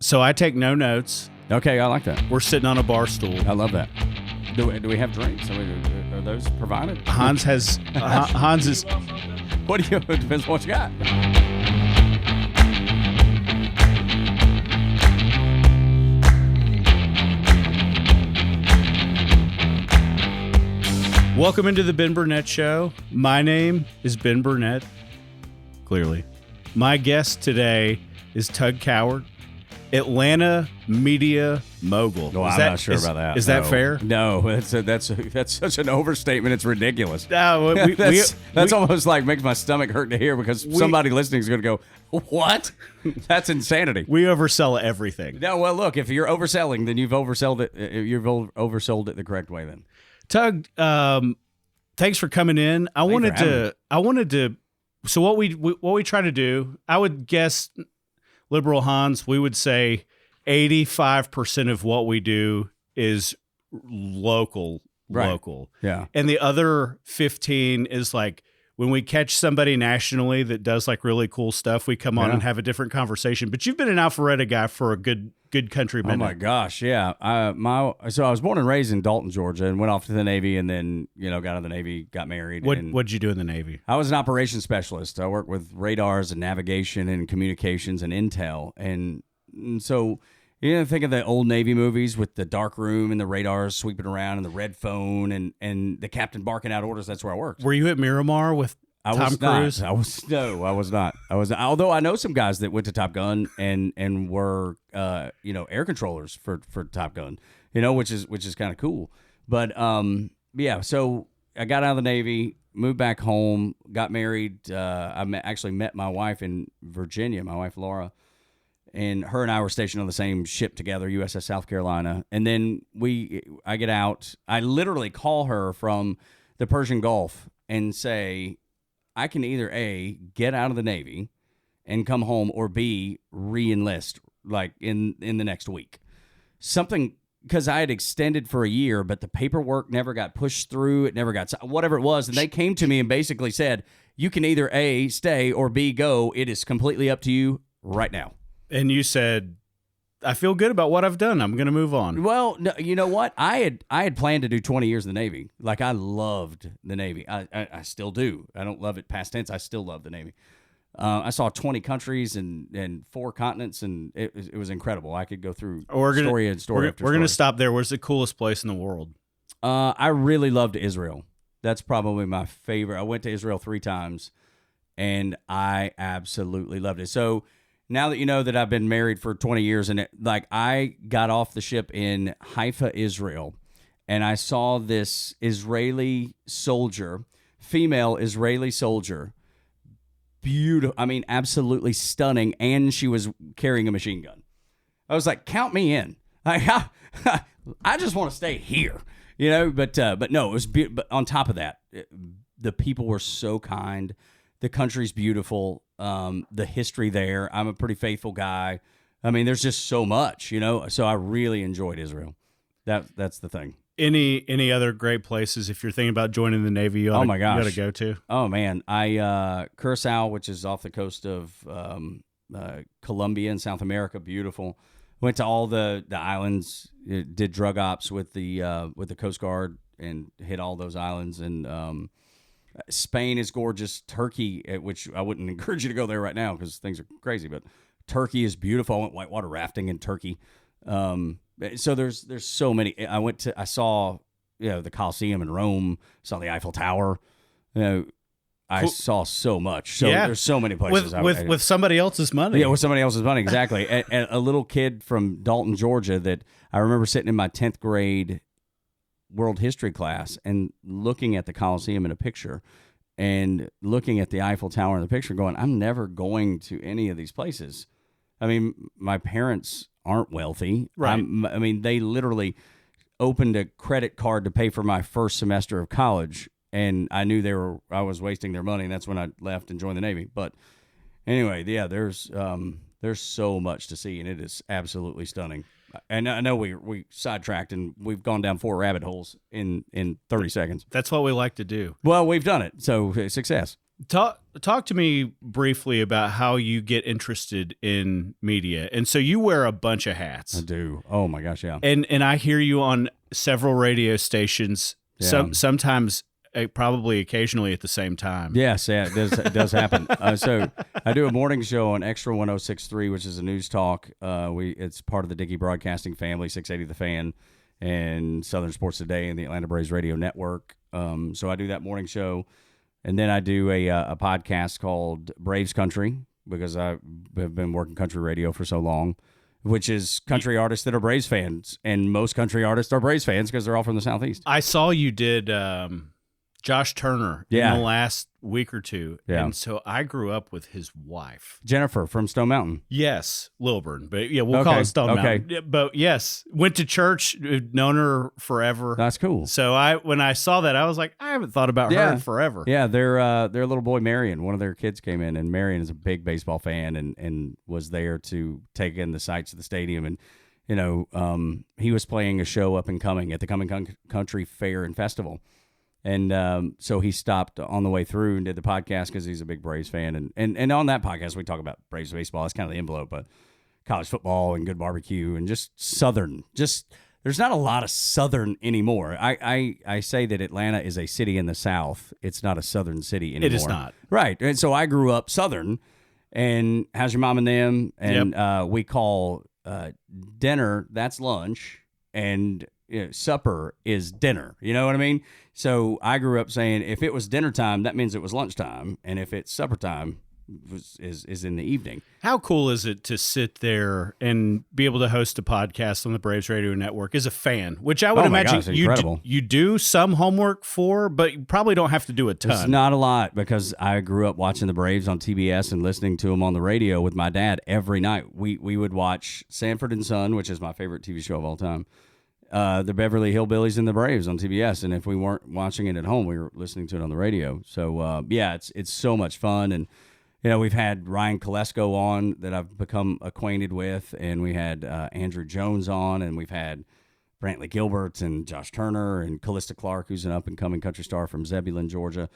So I take no notes. Okay, I like that. We're sitting on a bar stool. I love that. Do we have drinks? Are those provided? Hans is. What do you? It depends on what you got. Welcome into the Ben Burnett Show. My name is Ben Burnett, clearly. My guest today is Tug Cowart, Atlanta media mogul. No, I'm not sure about that. Is that fair? No, that's such an overstatement. It's ridiculous. No, that's almost like makes my stomach hurt to hear because somebody listening is going to go, "What? That's insanity." We oversell everything. No, well, look, if you're overselling, then you've oversold it. You've oversold it the correct way. Then, Tug, thanks for coming in. I wanted to. So what we try to do, I would guess, liberal Hans, we would say 85% of what we do is local. Yeah. And the other 15 is like when we catch somebody nationally that does like really cool stuff, we come on and have a different conversation. But you've been an Alpharetta guy for a good country minute. Oh my gosh, yeah. So I was born and raised in Dalton, Georgia, and went off to the Navy, and then got out of the Navy, got married. What'd you do in the Navy? I was an operations specialist. I worked with radars and navigation and communications and intel, and so think of the old Navy movies with the dark room and the radars sweeping around and the red phone and the captain barking out orders. That's where I worked. Were you at Miramar with Tom Cruise? I was not. Although I know some guys that went to Top Gun and were air controllers for Top Gun, which is kind of cool. But so I got out of the Navy, moved back home, got married. I actually met my wife in Virginia, my wife Laura, and her and I were stationed on the same ship together, USS South Carolina. And then I get out. I literally call her from the Persian Gulf and say, I can either A, get out of the Navy and come home, or B, re-enlist like in the next week. Something, because I had extended for a year, but the paperwork never got pushed through. It never got, whatever it was. And they came to me and basically said, you can either A, stay, or B, go. It is completely up to you right now. And you said, I feel good about what I've done. I'm going to move on. Well, no, you know what? I had planned to do 20 years in the Navy. Like, I loved the Navy. I still do. I don't love it past tense. I still love the Navy. I saw 20 countries and 4 continents, and it was incredible. I could go through story after story. We're going to stop there. Where's the coolest place in the world? I really loved Israel. That's probably my favorite. I went to Israel 3 times, and I absolutely loved it. So now that you know that I've been married for 20 years, and I got off the ship in Haifa, Israel, and I saw this Israeli soldier, female Israeli soldier, beautiful. I mean, absolutely stunning, and she was carrying a machine gun. I was like, count me in. I just want to stay here, But no, it was beautiful. But on top of that, the people were so kind. The country's beautiful. The history there. I'm a pretty faithful guy. I mean, there's just so much, So I really enjoyed Israel. That's the thing. Any other great places if you're thinking about joining the Navy? You got to go to. Oh man, Curacao, which is off the coast of Colombia in South America, beautiful. Went to all the islands. Did drug ops with the Coast Guard and hit all those islands. And Spain is gorgeous. Turkey, which I wouldn't encourage you to go there right now because things are crazy, but Turkey is beautiful. I went whitewater rafting in Turkey. So there's so many. I saw the Colosseum in Rome. Saw the Eiffel Tower. I saw so much. So there's so many places with somebody else's money. Yeah, with somebody else's money, exactly. and a little kid from Dalton, Georgia, that I remember sitting in my 10th grade world history class and looking at the Colosseum in a picture and looking at the Eiffel Tower in the picture going, I'm never going to any of these places. I mean, my parents aren't wealthy. Right. I mean, they literally opened a credit card to pay for my first semester of college, and I knew I was wasting their money, and that's when I left and joined the Navy. But anyway, yeah, there's so much to see, and it is absolutely stunning. And I know we sidetracked and we've gone down 4 rabbit holes in 30 seconds. That's what we like to do. Well, we've done it, so success. Talk to me briefly about how you get interested in media. And so you wear a bunch of hats. I do. Oh my gosh, yeah. And I hear you on several radio stations. Yeah. Sometimes, probably occasionally at the same time. Yes, yeah, it does happen. So I do a morning show on Extra 106.3, which is a news talk. It's part of the Dickey Broadcasting family, 680 The Fan, and Southern Sports Today, and the Atlanta Braves Radio Network. So I do that morning show. And then I do a podcast called Braves Country, because I have been working country radio for so long, which is country artists that are Braves fans. And most country artists are Braves fans because they're all from the Southeast. I saw you did Josh Turner in the last week or two. Yeah. And so I grew up with his wife. Jennifer from Stone Mountain. Yes, Lilburn. But yeah, we'll call it Stone Mountain. Yeah, but yes, went to church, known her forever. That's cool. So when I saw that, I was like, I haven't thought about her in forever. Yeah, their little boy Marion, one of their kids came in, and Marion is a big baseball fan and was there to take in the sights of the stadium. And he was playing a show up and coming at the Coming Country Fair and Festival. And so he stopped on the way through and did the podcast because he's a big Braves fan. And on that podcast, we talk about Braves baseball. That's kind of the envelope, but college football and good barbecue and just Southern. There's not a lot of Southern anymore. I say that Atlanta is a city in the South. It's not a Southern city anymore. It is not. Right. And so I grew up Southern. And how's your mom and them? And we call dinner, that's lunch. And supper is dinner. You know what I mean? So I grew up saying if it was dinner time, that means it was lunchtime, and if it's supper time, is in the evening. How cool is it to sit there and be able to host a podcast on the Braves Radio Network as a fan? Which I would imagine you do some homework for, but you probably don't have to do a ton. It's not a lot because I grew up watching the Braves on TBS and listening to them on the radio with my dad every night. We would watch Sanford and Son, which is my favorite TV show of all time. The Beverly Hillbillies and the Braves on TBS, and if we weren't watching it at home, we were listening to it on the radio. So it's so much fun, and we've had Ryan Kolesko on that I've become acquainted with, and we had Andrew Jones on, and we've had Brantley Gilbert and Josh Turner and Callista Clark, who's an up and coming country star from Zebulon, Georgia.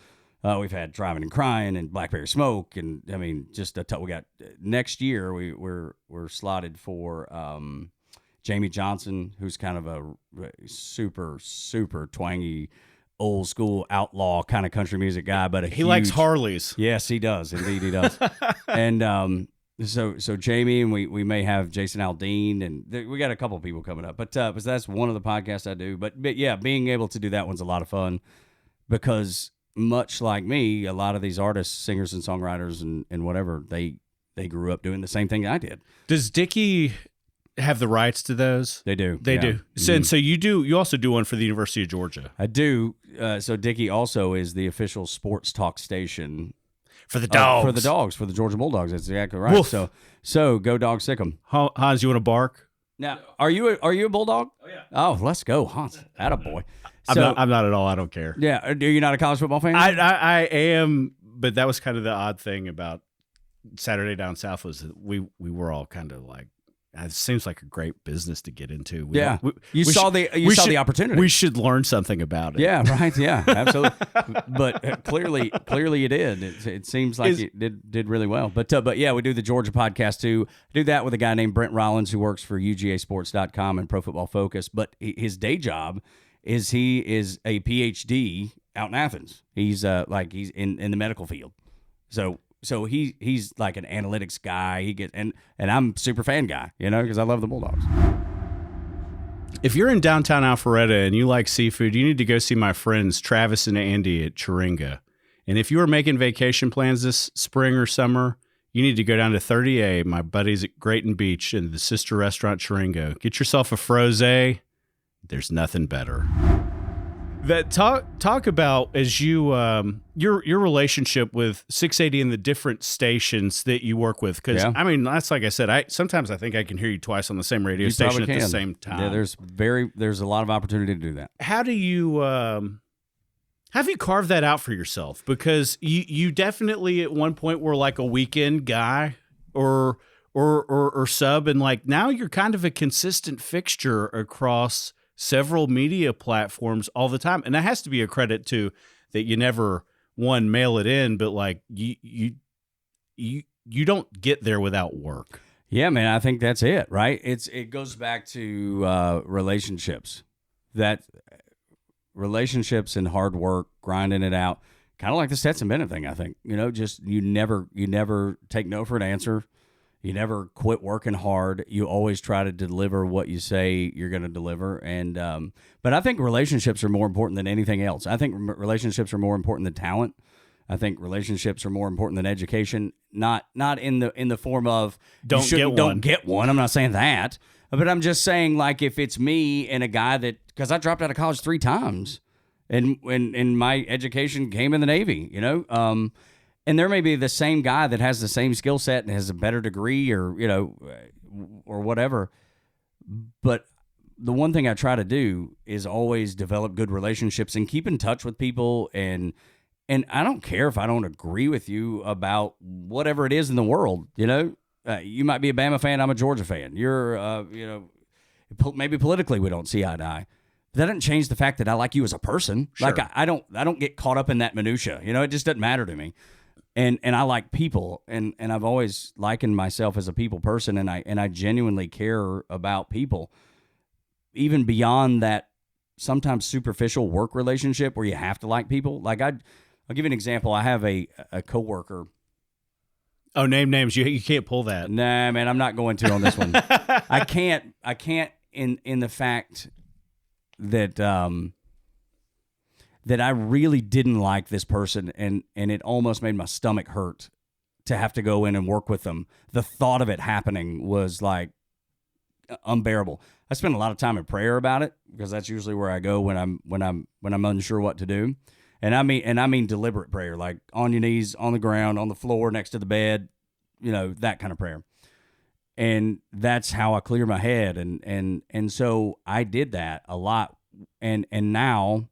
We've had Driving and Crying and Blackberry Smoke, and I mean just we got next year we're slotted for. Jamie Johnson, who's kind of a super, super twangy, old school outlaw kind of country music guy, but he likes Harleys. Yes, he does. Indeed, he does. And so Jamie, and we may have Jason Aldean, and we got a couple of people coming up. But that's one of the podcasts I do. But yeah, being able to do that one's a lot of fun because much like me, a lot of these artists, singers and songwriters and whatever, they grew up doing the same thing I did. Does Dickey have the rights to those? They do. They do. So, and so you also do one for the University of Georgia. I do. So Dickey also is the official sports talk station for the dogs. For the Georgia Bulldogs. That's exactly right. Woof. So go Dogs, sick 'em. Hans, you want to bark? Now, are you a Bulldog? Oh yeah. Oh, let's go, Hans. Attaboy. I'm not at all. I don't care. Yeah. Are you not a college football fan? I am, but that was kind of the odd thing about Saturday Down South was that we were all kind of like, it seems like a great business to get into. You saw the opportunity. We should learn something about it. Yeah, right. Yeah, absolutely. But clearly you did. It seems like it did really well. But yeah, we do the Georgia podcast too. I do that with a guy named Brent Rollins who works for UGAsports.com and Pro Football Focus. But his day job is he is a PhD out in Athens. He's he's in the medical field. So he's like an analytics guy. And I'm a super fan guy, because I love the Bulldogs. If you're in downtown Alpharetta and you like seafood, you need to go see my friends Travis and Andy at Chiringa. And if you are making vacation plans this spring or summer, you need to go down to 30A, my buddies at Grayton Beach and the sister restaurant Chiringa. Get yourself a frosé. There's nothing better. That talk about as you your relationship with 680 and the different stations that you work with, because I mean that's like I said, sometimes I think I can hear you twice on the same radio station at the same time. Yeah, there's a lot of opportunity to do that. How do you have you carved that out for yourself? Because you definitely at one point were like a weekend guy or sub, and like now you're kind of a consistent fixture across several media platforms all the time. And that has to be a credit to that you never one, mail it in, but like you don't get there without work. Yeah, man, I think that's it, right? It goes back to relationships. That relationships and hard work, grinding it out, kind of like the Stetson Bennett thing. I think just you never take no for an answer. You never quit working hard. You always try to deliver what you say you're going to deliver. And but I think relationships are more important than anything else. I think relationships are more important than talent. I think relationships are more important than education. Not in the form of don't get one. I'm not saying that, but I'm just saying, like, if it's me and a guy because I dropped out of college 3 times, and my education came in the Navy, and there may be the same guy that has the same skill set and has a better degree or whatever. But the one thing I try to do is always develop good relationships and keep in touch with people. And I don't care if I don't agree with you about whatever it is in the world. You might be a Bama fan. I'm a Georgia fan. You're, maybe politically we don't see eye to eye. That doesn't change the fact that I like you as a person. Sure. Like I don't get caught up in that minutia. It just doesn't matter to me. And I like people, and I've always likened myself as a people person, and I genuinely care about people, even beyond that sometimes superficial work relationship where you have to like people. Like I'll give you an example. I have a coworker. Oh, name names. You can't pull that. Nah, man, I'm not going to on this one. I can't in the fact that that I really didn't like this person, and it almost made my stomach hurt to have to go in and work with them. The thought of it happening was like unbearable. I spend a lot of time in prayer about it because that's usually where I go when I'm unsure what to do. And I mean deliberate prayer, like on your knees, on the ground, on the floor, next to the bed, that kind of prayer. And that's how I clear my head. And so I did that a lot. And now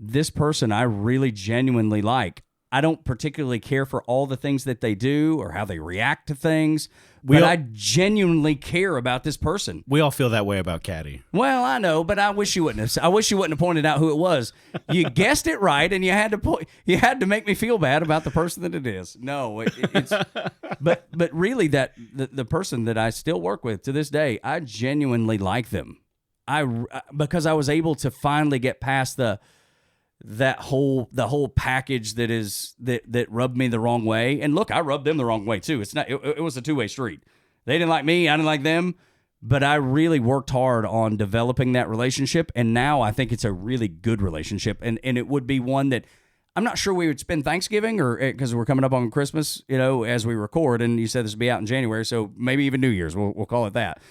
this person I really genuinely like. I don't particularly care for all the things that they do or how they react to things, but I genuinely care about this person. We all feel that way about Caddy. Well, I know, but I wish you wouldn't have pointed out who it was. You guessed it right, and you had to make me feel bad about the person that it is. No, it's but really that the person that I still work with to this day, I genuinely like them. Because I was able to finally get past the whole package that rubbed me the wrong way. And look, I rubbed them the wrong way too. It was a two-way street. They didn't like me, I didn't like them, but I really worked hard on developing that relationship, and now I think it's a really good relationship, and it would be one that I'm not sure we would spend Thanksgiving or because we're coming up on Christmas, as we record, and you said this would be out in January, so maybe even New Year's, we'll call it that.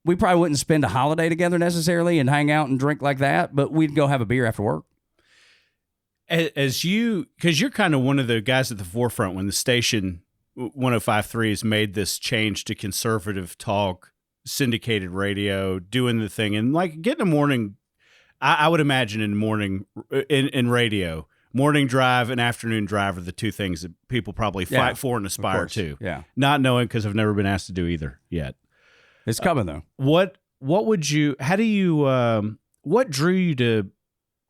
We probably wouldn't spend a holiday together necessarily and hang out and drink like that, but we'd go have a beer after work. Because you're kind of one of the guys at the forefront when the station 105.3 has made this change to conservative talk, syndicated radio, doing the thing. And like getting a morning, I would imagine in morning in radio, morning drive and afternoon drive are the two things that people probably fight for and aspire to. Yeah. Not knowing because I've never been asked to do either yet. It's coming though. What drew you to,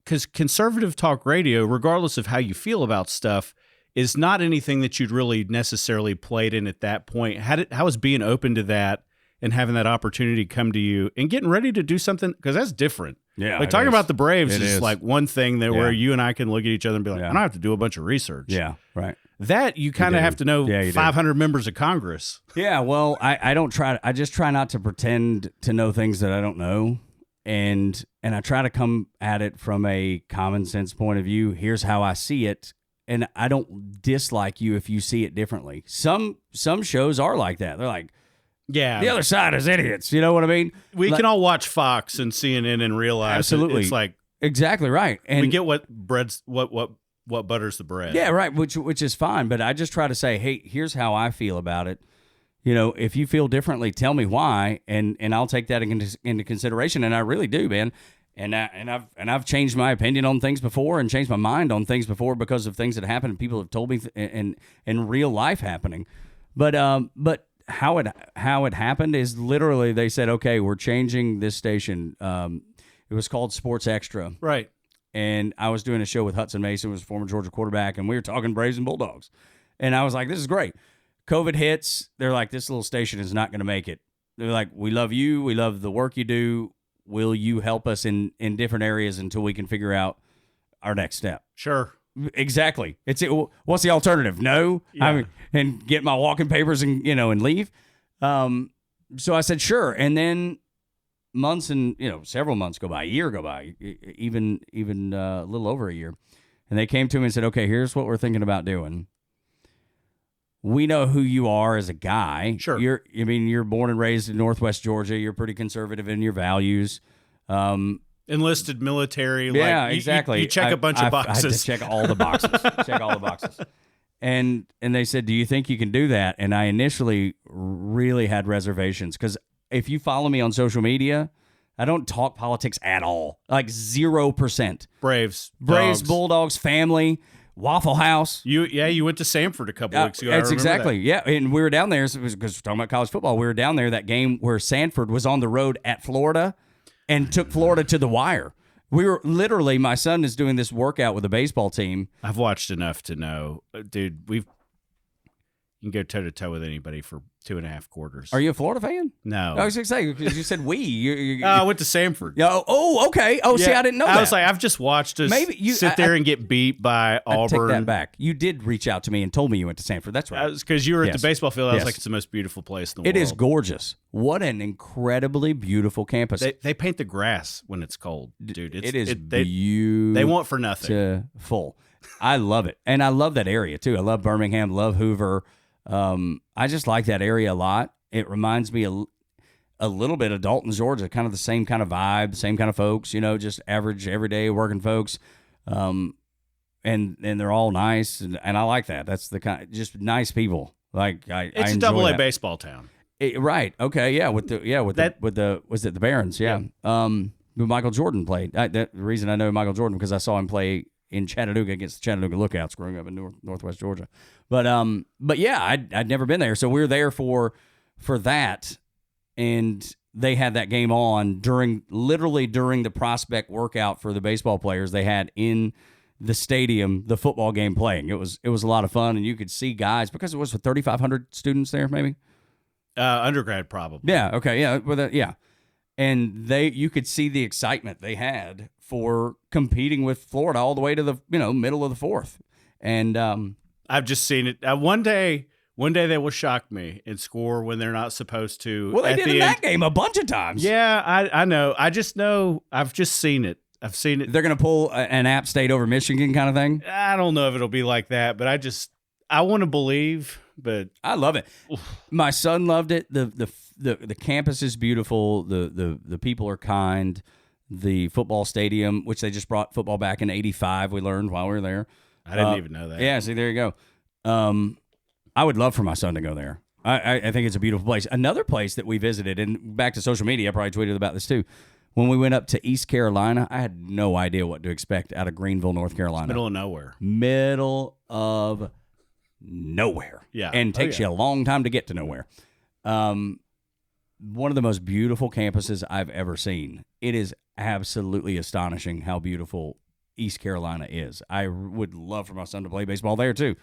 because conservative talk radio, regardless of how you feel about stuff, is not anything that you'd really necessarily played in at that point. How was being open to that and having that opportunity come to you and getting ready to do something? Because that's different. Yeah. Like talking about the Braves is like one thing that where you and I can look at each other and be like, I don't have to do a bunch of research. Yeah. Right. That you kind of have to know 500 members of Congress. Yeah, well, I don't try. I just try not to pretend to know things that I don't know, and I try to come at it from a common sense point of view. Here's how I see it, and I don't dislike you if you see it differently. Some shows are like that. They're like, yeah, the other side is idiots. You know what I mean? We can all watch Fox and CNN and realize absolutely it's like exactly right, and we get what butters the bread. Yeah, right, which is fine, but I just try to say, hey, here's how I feel about it. If you feel differently, tell me why, and I'll take that into consideration, and I really do, man. And I've changed my opinion on things before and changed my mind on things before because of things that happened and people have told me in real life happening. But how it happened is literally they said, okay, we're changing this station. It was called Sports Extra. Right. and I was doing a show with Hudson Mason, who was a former Georgia quarterback, and we were talking Braves and Bulldogs. And I was like, this is great. COVID hits. They're like, this little station is not going to make it. They're like, we love you. We love the work you do. Will you help us in different areas until we can figure out our next step? Sure. Exactly. What's the alternative? No. Yeah. I mean, and get my walking papers and and leave. So I said sure, and then months and several months go by, a year go by, even a little over a year, and they came to me and said, okay, here's what we're thinking about doing. We know who you are as a guy. Sure. You're born and raised in Northwest Georgia. You're pretty conservative in your values. Enlisted military. Yeah, exactly. You check a bunch of boxes. I had to check all the boxes. And they said, do you think you can do that? And I initially really had reservations because if you follow me on social media, I don't talk politics at all. Like 0%. Braves, dogs. Bulldogs, family, Waffle House. You went to Sanford a couple weeks ago. That's exactly. Yeah, and we were down there because we're talking about college football. We were down there that game where Sanford was on the road at Florida and took Florida to the wire. We were literally, my son is doing this workout with a baseball team. I've watched enough to know, dude, you can go toe-to-toe with anybody for 2.5 quarters. Are you a Florida fan? No. I was going to say, because you said we. I went to Sanford. Oh, okay. Oh, yeah. See, I didn't know that. I was like, I've just watched us sit there and get beat by Auburn. I take that back. You did reach out to me and told me you went to Sanford. That's right. Because you were at the baseball field. I was like, it's the most beautiful place in the world. It is gorgeous. What an incredibly beautiful campus. They paint the grass when it's cold, dude. It is beautiful. They want for nothing. Full. I love it. And I love that area, too. I love Birmingham, love Hoover. I just like that area a lot. It reminds me a little bit of Dalton, Georgia, kind of the same kind of vibe, same kind of folks, just average, everyday working folks. And they're all nice, and I like that. That's the kind, just nice people. Like it's a double A baseball town, right? Okay, yeah. With the was it the Barons? Yeah. Michael Jordan played. The reason I know Michael Jordan because I saw him play in Chattanooga against the Chattanooga Lookouts growing up in Northwest Georgia. But yeah, I'd never been there, so we were there for that, and they had that game on during the prospect workout for the baseball players. They had in the stadium the football game playing. It was a lot of fun, and you could see guys because it was 3,500 students there, maybe undergrad probably. Yeah. Okay. Yeah. Yeah. And you could see the excitement they had for competing with Florida all the way to the middle of the fourth. And I've just seen it. One day they will shock me and score when they're not supposed to. Well, they did in that game a bunch of times. Yeah, I know. I just know. I've just seen it. I've seen it. They're going to pull an App State over Michigan kind of thing. I don't know if it'll be like that, but I want to believe. But I love it. My son loved it. The campus is beautiful. The people are kind. The football stadium, which they just brought football back in '85, we learned while we were there. I didn't even know that. Yeah, see, there you go. I would love for my son to go there. I think it's a beautiful place. Another place that we visited, and back to social media, I probably tweeted about this too. When we went up to East Carolina, I had no idea what to expect out of Greenville, North Carolina. Middle of nowhere. Middle of nowhere. Yeah. And takes you a long time to get to nowhere. One of the most beautiful campuses I've ever seen. It is absolutely astonishing how beautiful East Carolina is. I would love for my son to play baseball there too.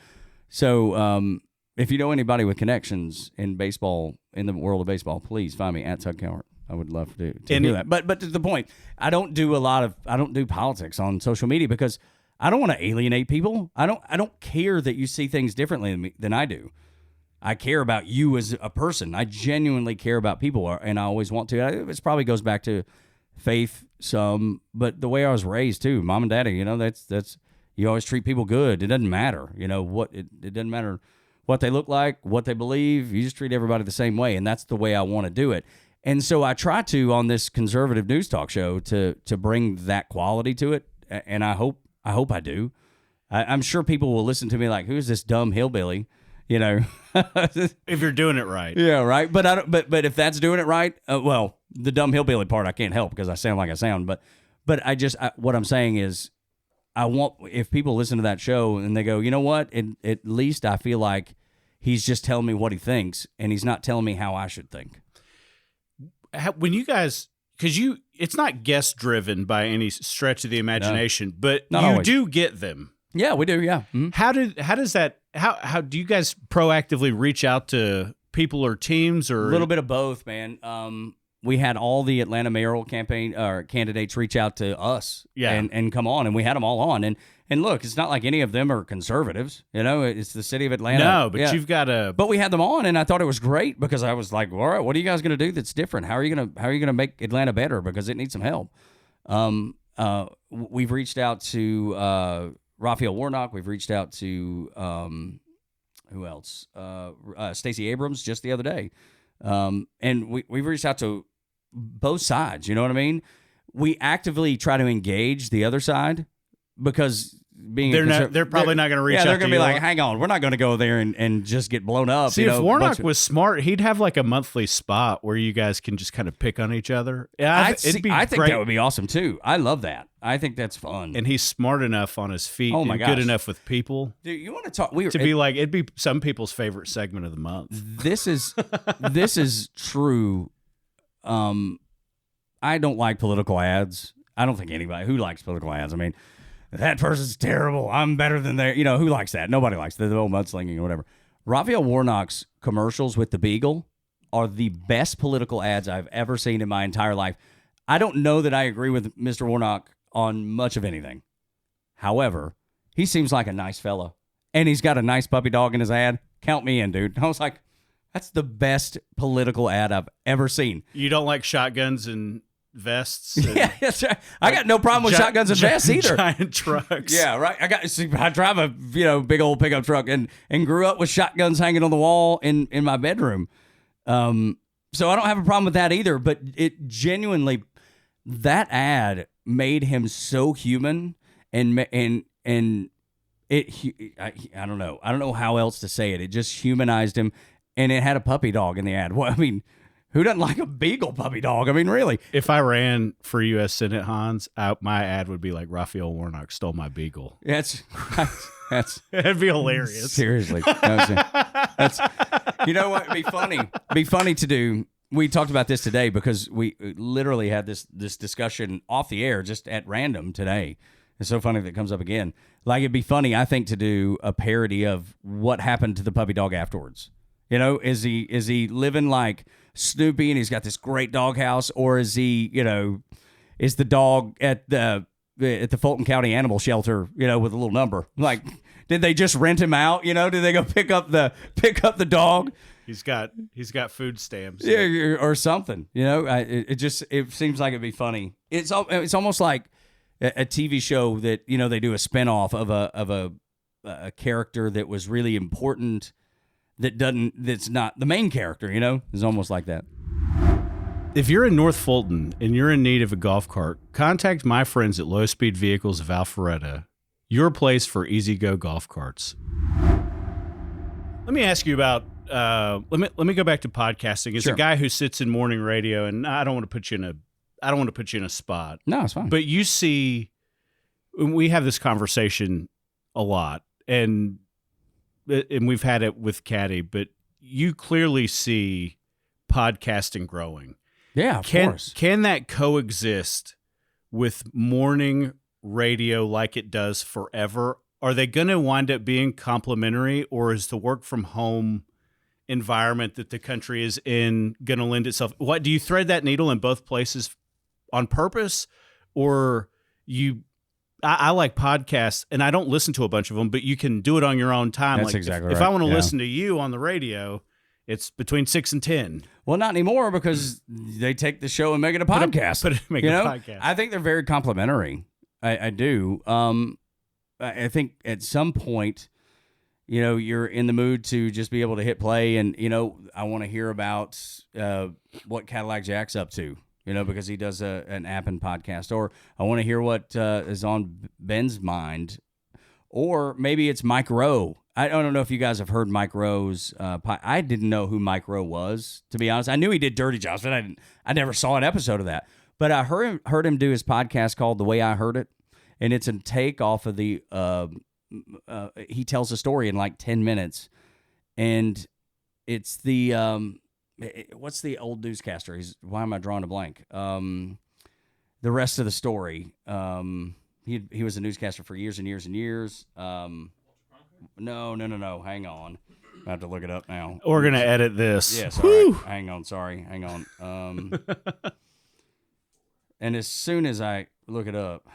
So if you know anybody with connections in baseball, in the world of baseball, please find me at Tug Cowart. I would love to do that. But to the point, I don't do politics on social media because I don't want to alienate people. I don't care that you see things differently than I do. I care about you as a person. I genuinely care about people, and I always want to. It probably goes back to faith some, but the way I was raised too, mom and daddy. That's you always treat people good. It doesn't matter, it doesn't matter what they look like, what they believe. You just treat everybody the same way, and that's the way I want to do it. And so I try to on this conservative news talk show to bring that quality to it, and I hope I do. I'm sure people will listen to me like, who's this dumb hillbilly? If you're doing it right. Yeah, right. But if that's doing it right, well, the dumb hillbilly part I can't help because I sound like I sound. But what I'm saying is, I want, if people listen to that show and they go, you know what, at least I feel like he's just telling me what he thinks and he's not telling me how I should think. When you guys, because it's not guest driven by any stretch of the imagination, but Not you always. do get them. Yeah, we do. Yeah. Mm-hmm. How do you guys proactively reach out to people or teams or A little bit of both, man. We had all the Atlanta mayoral campaign candidates reach out to us and come on, and we had them all on. And look, it's not like any of them are conservatives. It's the city of Atlanta. No, but you've got to. But we had them on, and I thought it was great because I was like, all right, what are you guys going to do that's different? How are you gonna make Atlanta better because it needs some help? We've reached out to Raphael Warnock. We've reached out to who else? Stacey Abrams just the other day, and we've reached out to both sides. You know what I mean? We actively try to engage the other side because they're probably not going to reach out. They're going to be like, you. hang on, we're not going to go there and just get blown up. See, if Warnock was smart, he'd have like a monthly spot where you guys can just kind of pick on each other. Yeah, I think that would be awesome too. I love that. I think that's fun. And he's smart enough on his feet Oh my and gosh. good enough with people. Dude, you want to talk? It'd be some people's favorite segment of the month. This is true. I don't like political ads. I don't think anybody who likes political ads. I mean, that person's terrible. I'm better than they. Who likes that? Nobody likes the old mudslinging or whatever. Raphael Warnock's commercials with the Beagle are the best political ads I've ever seen in my entire life. I don't know that I agree with Mr. Warnock on much of anything. However, he seems like a nice fella, and he's got a nice puppy dog in his ad. Count me in, dude. I was like, that's the best political ad I've ever seen. You don't like shotguns and vests? Yeah, that's right. I got no problem with shotguns and vests either. Giant trucks. Yeah, right. I drive a big old pickup truck and grew up with shotguns hanging on the wall in my bedroom. So I don't have a problem with that either. But it genuinely, that ad made him so human, and it. I don't know. I don't know how else to say it. It just humanized him, and it had a puppy dog in the ad. Well, I mean, who doesn't like a beagle puppy dog? I mean, really. If I ran for U.S. Senate, Hans, my ad would be like, Raphael Warnock stole my beagle. That's That'd be hilarious. Seriously. That's, you know what? It'd be funny to do. We talked about this today because we literally had this discussion off the air just at random today. It's so funny that it comes up again. Like, it'd be funny, I think, to do a parody of what happened to the puppy dog afterwards. Is he living like Snoopy and he's got this great doghouse, or is he, is the dog at the Fulton County Animal Shelter, with a little number? Like, did they just rent him out? Did they go pick up the dog? He's got food stamps. Yeah, or something. It seems like it'd be funny. It's almost like a TV show that they do a spinoff of a character that was really important that's not the main character. It's almost like that. If you're in North Fulton and you're in need of a golf cart, contact my friends at Low Speed Vehicles of Alpharetta, your place for easy-go golf carts. Let me ask you about. Let me go back to podcasting. As a guy who sits in morning radio, and I don't want to put you in a spot. No, it's fine. But you see, we have this conversation a lot, and we've had it with Caddy. But you clearly see podcasting growing. Yeah, of course. Can that coexist with morning radio like it does forever? Are they going to wind up being complementary, or is the work from home environment that the country is in going to lend itself? What do you thread that needle in both places on purpose, or you? I like podcasts, and I don't listen to a bunch of them, but you can do it on your own time. That's like exactly if right. I want to listen to you on the radio, it's between 6 and 10. Well, not anymore because they take the show and make it a podcast. Make it a podcast. I think they're very complimentary. I do. I think at some point, you're in the mood to just be able to hit play, and I want to hear about what Cadillac Jack's up to. Because he does an app and podcast, or I want to hear what is on Ben's mind, or maybe it's Mike Rowe. I don't know if you guys have heard Mike Rowe's. I didn't know who Mike Rowe was, to be honest. I knew he did Dirty Jobs, but I never saw an episode of that. But I heard him do his podcast called The Way I Heard It, and it's a take off of the. He tells a story in like 10 minutes, and it's the what's the old newscaster? Why am I drawing a blank? The rest of the story. He was a newscaster for years and years and years. No. Hang on. I have to look it up now. We're going to edit this. Yes. All right. Hang on. Sorry. Hang on. And as soon as I look it up,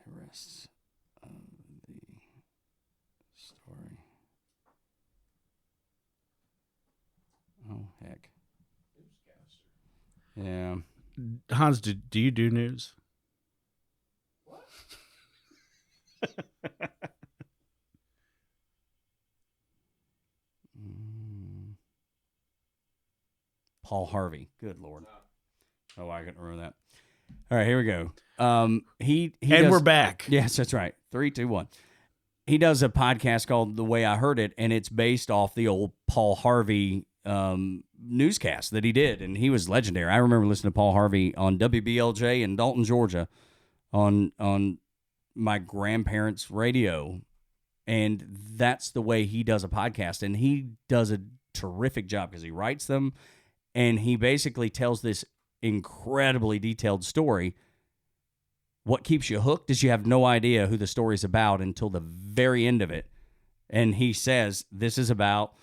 the rest of the story. Oh, heck. Yeah. Hans, do you do news? What? Paul Harvey. Good Lord. Oh, I couldn't remember that. All right, here we go. He and we're back. Yes, that's right. 3, 2, 1. He does a podcast called The Way I Heard It, and it's based off the old Paul Harvey newscast that he did, and he was legendary. I remember listening to Paul Harvey on WBLJ in Dalton, Georgia, on my grandparents' radio, and that's the way he does a podcast, and he does a terrific job because he writes them, and he basically tells this incredibly detailed story. What keeps you hooked is you have no idea who the story's about until the very end of it. And he says, this is about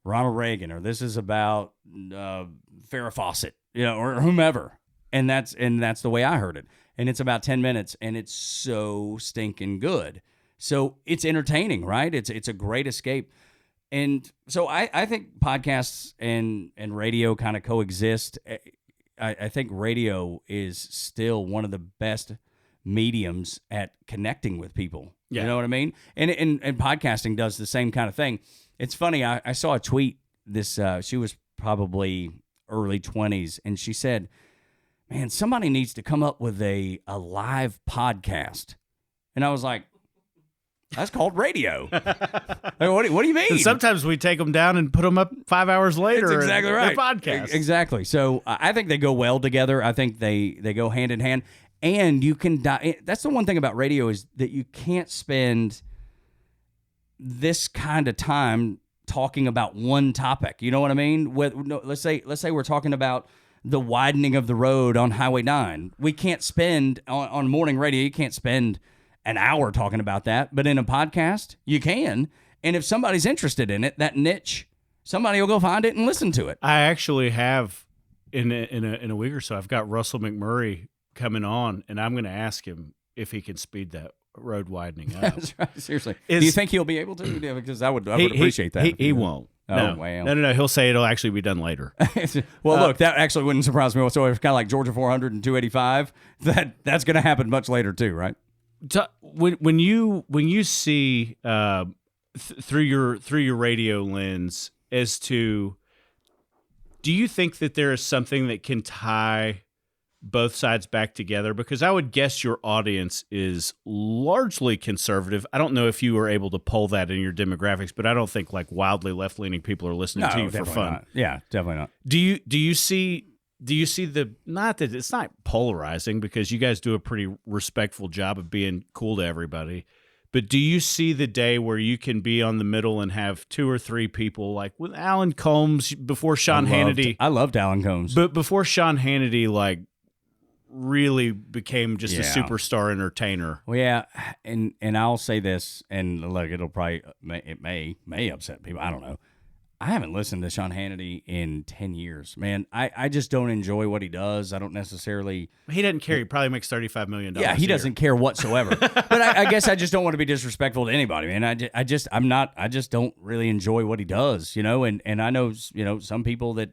Ronald Reagan, or this is about Farrah Fawcett, or whomever. And that's the way I heard it. And it's about 10 minutes, and it's so stinking good. So it's entertaining, right? It's a great escape. And so I think podcasts and radio kind of coexist. I think radio is still one of the best mediums at connecting with people. Yeah. You know what I mean? And podcasting does the same kind of thing. It's funny. I saw a tweet. She was probably early 20s, and she said, "Man, somebody needs to come up with a live podcast." And I was like, that's called radio. What do you mean? And sometimes we take them down and put them up 5 hours later. That's exactly right. Podcast. Exactly. So I think they go well together. I think they go hand in hand. And you can that's the one thing about radio is that you can't spend this kind of time talking about one topic. You know what I mean? Let's say we're talking about the widening of the road on Highway 9. We can't spend on morning radio. You can't spend an hour talking about that, but in a podcast, you can. And if somebody's interested in it, that niche, somebody will go find it and listen to it. I actually have in a week or so, I've got Russell McMurray coming on, and I'm going to ask him if he can speed that road widening up. That's right. Seriously. Do you think he'll be able to? Yeah, because I would appreciate that. He won't. Oh, no. Wow. No. He'll say it'll actually be done later. Well, look, that actually wouldn't surprise me whatsoever. It's kind of like Georgia 400 and 285. That's going to happen much later too, right? When you see through your radio lens as to, do you think that there is something that can tie both sides back together? Because I would guess your audience is largely conservative. I don't know if you were able to poll that in your demographics, but I don't think like wildly left-leaning people are listening to you for fun. Not. Yeah, definitely not. Do you see the, not that it's not polarizing, because you guys do a pretty respectful job of being cool to everybody, but do you see the day where you can be on the middle and have 2 or 3 people, like with Alan Combs before Sean Hannity? I loved Alan Combs. But before Sean Hannity, like, really became just a superstar entertainer. Well, yeah, and I'll say this, and look, it may upset people. I don't know. I haven't listened to Sean Hannity in 10 years, man. I just don't enjoy what he does. I don't necessarily. He doesn't care. He probably makes $35 million. Yeah, he doesn't care whatsoever. But I guess I just don't want to be disrespectful to anybody, man. I just don't really enjoy what he does, and I know, some people that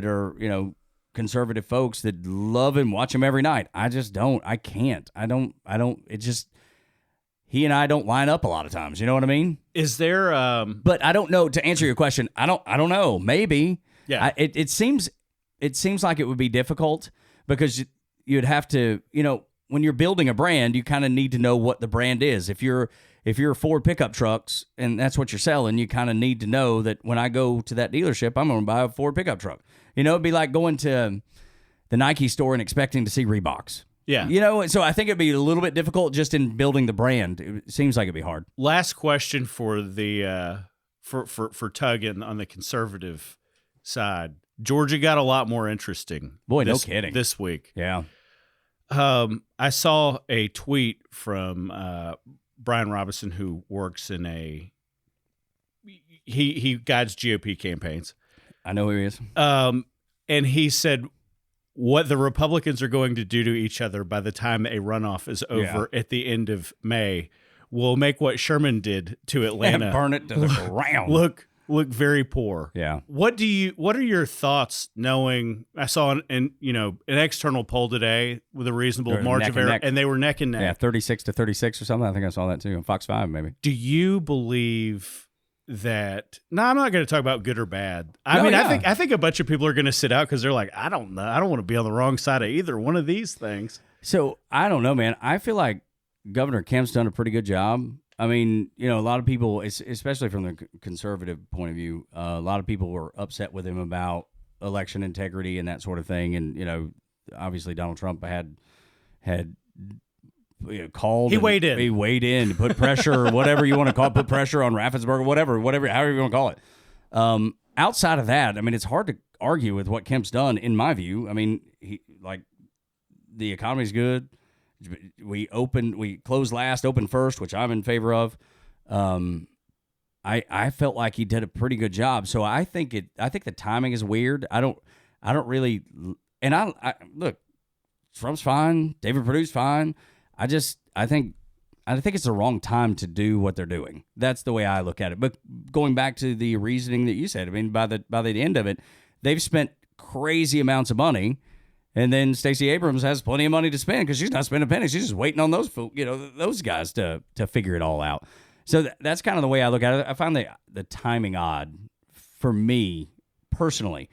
are, conservative folks that love him, watch him every night. I just don't. I can't. I don't. It just. He and I don't line up a lot of times. You know what I mean? Is there? But I don't know. To answer your question, I don't know. Maybe. Yeah. It seems like it would be difficult because you'd have to. When you're building a brand, you kind of need to know what the brand is. If you're Ford pickup trucks and that's what you're selling, you kind of need to know that when I go to that dealership, I'm going to buy a Ford pickup truck. It'd be like going to the Nike store and expecting to see Reeboks. Yeah. So I think it'd be a little bit difficult just in building the brand. It seems like it'd be hard. Last question for the for Tug on the conservative side, Georgia got a lot more interesting. Boy, no kidding. This week. Yeah. I saw a tweet from Brian Robinson, who works in he guides GOP campaigns. I know who he is. And he said what the Republicans are going to do to each other by the time a runoff is over at the end of May will make what Sherman did to Atlanta and burn it to the ground. Look very poor. Yeah. What are your thoughts knowing I saw an external poll today with a reasonable margin of error and they were neck and neck. Yeah, 36-36 or something. I think I saw that too on Fox 5 maybe. Do you believe that I'm not going to talk about good or bad. I think a bunch of people are going to sit out because they're like, I don't know. I don't want to be on the wrong side of either one of these things. So I don't know, man. I feel like Governor Kemp's done a pretty good job. I mean, a lot of people, especially from the conservative point of view, a lot of people were upset with him about election integrity and that sort of thing. And, obviously Donald Trump had called. He weighed in. He weighed in, put pressure, whatever you want to call it, put pressure on Raffensperger, whatever, however you want to call it. Outside of that, I mean, it's hard to argue with what Kemp's done, in my view. I mean, the economy's good. We closed last, opened first, which I'm in favor of. I felt like he did a pretty good job. So I think the timing is weird. I don't really, and I look, Trump's fine, David Perdue's fine. I think it's the wrong time to do what they're doing. That's the way I look at it. But going back to the reasoning that you said, I mean, by the end of it, they've spent crazy amounts of money, and then Stacey Abrams has plenty of money to spend because she's not spending a penny. She's just waiting on those guys to figure it all out. So that's kind of the way I look at it. I find the timing odd for me personally.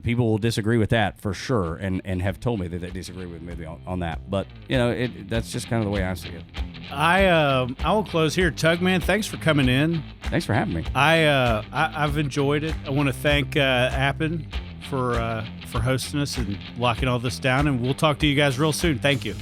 People will disagree with that for sure, and have told me that they disagree with me on that. But that's just kind of the way I see it. I will close here. Tug, man, thanks for coming in. Thanks for having me. I've enjoyed it. I want to thank Appen for hosting us and locking all this down, and we'll talk to you guys real soon. Thank you.